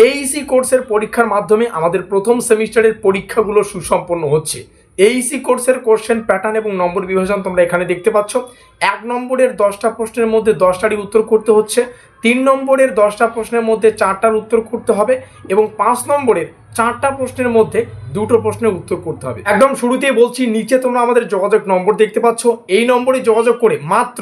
এইসি কোর্সের পরীক্ষার মাধ্যমে আমাদের প্রথম সেমিস্টারের পরীক্ষাগুলো সুসম্পন্ন হচ্ছে। এইসি কোর্সের কোশ্চেন প্যাটার্ন এবং নম্বর বিভাজন তোমরা এখানে দেখতে পাচ্ছ। 1 নম্বরের 10টা প্রশ্নের মধ্যে 10টারই উত্তর করতে হচ্ছে, 3 নম্বরের 10টা প্রশ্নের মধ্যে 4টার উত্তর করতে হবে এবং 5 নম্বরের 4টা প্রশ্নের মধ্যে 2টো প্রশ্নের উত্তর করতে হবে। একদম শুরুতেই বলছি, নিচে তোমরা আমাদের যোগাযোগ নম্বর দেখতে পাচ্ছ। এই নম্বরে যোগাযোগ করে মাত্র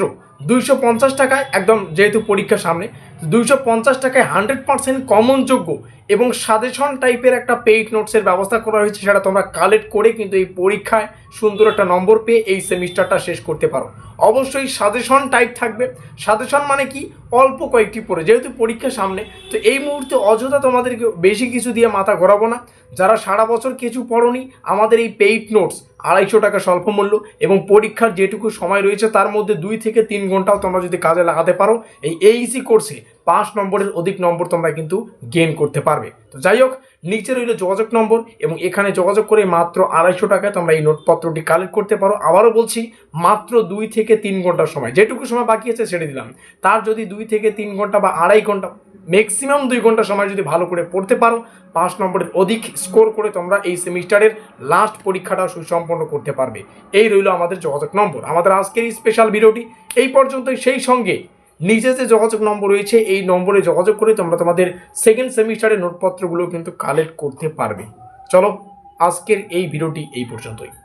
250 টাকায়, একদম যেহেতু পরীক্ষা সামনে, 250 টাকায় 100% কমন যোগ্য এবং সাজেশন টাইপের একটা পেইড নোটসের ব্যবস্থা করা হয়েছে। সেটা তোমরা কালেক্ট করে কিন্তু এই পরীক্ষায় সুন্দর একটা নম্বর পেয়ে এই সেমিস্টারটা শেষ করতে পারো। অবশ্যই সাজেশন টাইপ থাকবে। সাজেশন মানে কি, অল্প কয়েকটি পড়ে, যেহেতু পরীক্ষা সামনে, তো এই মুহূর্তে অযথা তোমাদেরকে বেশি কিছু দিয়ে মাথা ঘোরাবো না। যারা সারা বছর কিছু পড়োনি, আমাদের এই পেইড নোটস 250 টাকা স্বল্প মূল্য এবং পরীক্ষার যেটুকু সময় রয়েছে তার মধ্যে 2 থেকে 3 ঘন্টাও তোমরা যদি কাজে লাগাতে পারো, এই এইসি কোর্সে 5 নম্বরের অধিক নম্বর তোমরা কিন্তু গেইন করতে পারবে। তো যাই হোক, নিচে রইল যোগাযোগ নম্বর এবং এখানে যোগাযোগ করে মাত্র 250 টাকায় তোমরা এই নোটপত্রটি কালেক্ট করতে পারো। আবারও বলছি, মাত্র 2 থেকে 3 ঘন্টার সময়, যেটুকু সময় বাকি আছে ছেড়ে দিলাম, তার যদি 2 থেকে 3 ঘন্টা বা 2.5 ঘন্টা, ম্যাক্সিমাম 2 ঘন্টা সময় যদি ভালো করে পড়তে পারো, 5 নম্বরের অধিক স্কোর করে তোমরা এই সেমিস্টারের লাস্ট পরীক্ষাটা সুসম্পন্ন করতে পারবে। এই রইল আমাদের যোগাযোগ নম্বর। আমাদের আজকের এই স্পেশাল ভিডিওটি এই পর্যন্তই। সেই সঙ্গে নিচে যে যোগাযোগ নম্বর রয়েছে, এই নম্বরে যোগাযোগ করে তোমরা তোমাদের সেকেন্ড সেমিস্টারের নোটপত্রগুলো কিন্তু কালেক্ট করতে পারবে। চলো, আজকের এই ভিডিওটি এই পর্যন্তই।